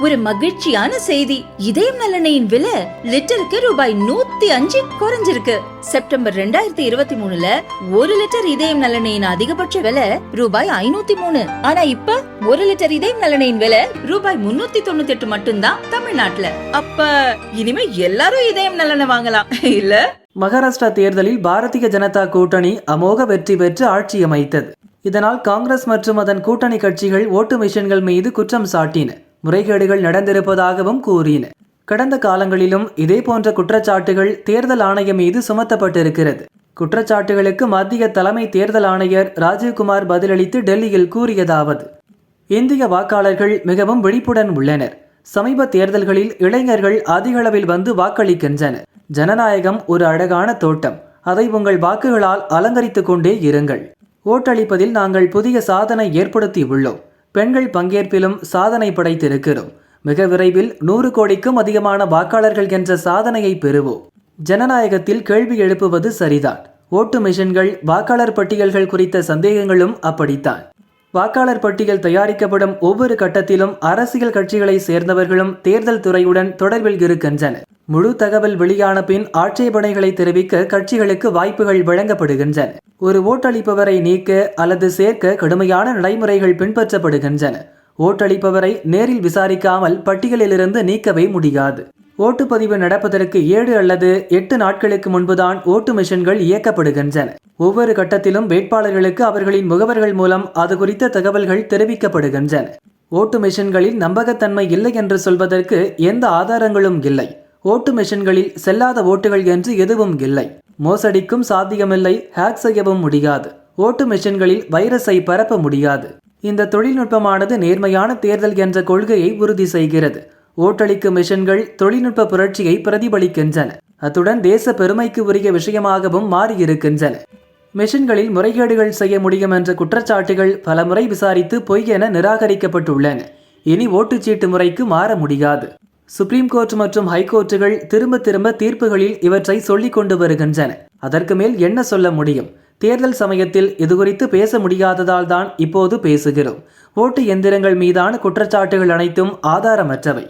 ஒரு மகிழ்ச்சியான செய்தி. இதயம் நல்லெண்ணெயின் விலை லிட்டருக்கு ரூபாய் 105 குறைஞ்சிருக்கு. செப்டம்பர் 2023ல 1 லிட்டர் இதயம் நல்லெண்ணெயின் அதிகபட்ச விலை ரூபாய் 503. ஆனா இப்ப 1 லிட்டர் இதயம் நல்லெண்ணெயின் விலை ரூபாய் 398 மட்டும்தான் தமிழ்நாட்டுல. அப்ப இனிமே எல்லாரும் இதயம் நல்லெண்ணெய் வாங்கலாம் இல்ல? மகாராஷ்டிரா தேர்தலில் பாரதிய ஜனதா கூட்டணி அமோக வெற்றி பெற்று ஆட்சி அமைத்தது. இதனால் காங்கிரஸ் மற்றும் அதன் கூட்டணி கட்சிகள் ஓட்டு மிஷின்கள் மீது குற்றம் சாட்டின. முறைகேடுகள் நடந்திருப்பதாகவும் கூறின. கடந்த காலங்களிலும் இதே போன்ற குற்றச்சாட்டுகள் தேர்தல் ஆணையம் மீது சுமத்தப்பட்டிருக்கிறது. குற்றச்சாட்டுகளுக்கு மத்திய தலைமை தேர்தல் ஆணையர் ராஜீவ்குமார் பதிலளித்து டெல்லியில் கூறியதாவது: இந்திய வாக்காளர்கள் மிகவும் விழிப்புடன் உள்ளனர். சமீப தேர்தல்களில் இளைஞர்கள் அதிகளவில் வந்து வாக்களிக்கின்றனர். ஜனநாயகம் ஒரு அழகான தோட்டம். அதை உங்கள் வாக்குகளால் அலங்கரித்துக் கொண்டே இருங்கள். ஓட்டளிப்பதில் நாங்கள் புதிய சாதனை ஏற்படுத்தி உள்ளோம். பெண்கள் பங்கேற்பிலும் சாதனை படைத்திருக்கிறோம். மிக விரைவில் 100 கோடிக்கும் அதிகமான வாக்காளர்கள் என்ற சாதனையை பெறுவோம். ஜனநாயகத்தில் கேள்வி எழுப்புவது சரிதான். ஓட்டு மிஷின்கள், வாக்காளர் பட்டியல்கள் குறித்த சந்தேகங்களும் அப்படித்தான். வாக்காளர் பட்டியல் தயாரிக்கப்படும் ஒவ்வொரு கட்டத்திலும் அரசியல் கட்சிகளை சேர்ந்தவர்களும் தேர்தல் துறையுடன் தொடர்பில் இருக்கின்றனர். முழு தகவல் வெளியான பின் ஆட்சேபனைகளை தெரிவிக்க கட்சிகளுக்கு வாய்ப்புகள் வழங்கப்படுகின்றன. ஒரு ஓட்டளிப்பவரை நீக்க அல்லது சேர்க்க கடுமையான நடைமுறைகள் பின்பற்றப்படுகின்றன. ஓட்டளிப்பவரை நேரில் விசாரிக்காமல் பட்டியலிலிருந்து நீக்கவே முடியாது. ஓட்டுப்பதிவு நடப்பதற்கு 7 அல்லது 8 நாட்களுக்கு முன்புதான் ஓட்டு மிஷின்கள் இயக்கப்படுகின்றன. ஒவ்வொரு கட்டத்திலும் வேட்பாளர்களுக்கு அவர்களின் முகவர்கள் மூலம் அது குறித்த தகவல்கள் தெரிவிக்கப்படுகின்றன. ஓட்டு மிஷின்களில் நம்பகத்தன்மை இல்லை என்று சொல்வதற்கு எந்த ஆதாரங்களும் இல்லை. ஓட்டு மிஷின்களில் செல்லாத ஓட்டுகள் என்று எதுவும் இல்லை. மோசடிக்கும் சாத்தியமில்லை, ஹேக் செய்யவும் முடியாது. ஓட்டு மிஷின்களில் வைரஸை பரப்ப முடியாது. இந்த தொழில்நுட்பமானது நேர்மையான தேர்தல் என்ற கொள்கையை உறுதி செய்கிறது. ஓட்டளிக்கும் மிஷின்கள் தொழில்நுட்ப புரட்சியை பிரதிபலிக்கின்றன. அத்துடன் தேச பெருமைக்கு உரிய விஷயமாகவும் மாறியிருக்கின்றன. மிஷின்களில் முறைகேடுகள் செய்ய முடியும் என்ற குற்றச்சாட்டுகள் பலமுறை விசாரித்து பொய் என நிராகரிக்கப்பட்டுள்ளன. இனி ஓட்டுச்சீட்டு முறைக்கு மாற முடியாது. சுப்ரீம் கோர்ட் மற்றும் ஹைகோர்ட்டுகள் திரும்ப திரும்ப தீர்ப்புகளில் இவற்றை சொல்லிக் கொண்டு வருகின்றன. அதற்கு மேல் என்ன சொல்ல முடியும்? தேர்தல் சமயத்தில் இதுகுறித்து பேச முடியாததால் தான் இப்போது பேசுகிறோம். ஓட்டு எந்திரங்கள் மீதான குற்றச்சாட்டுகள் அனைத்தும் ஆதாரமற்றவை.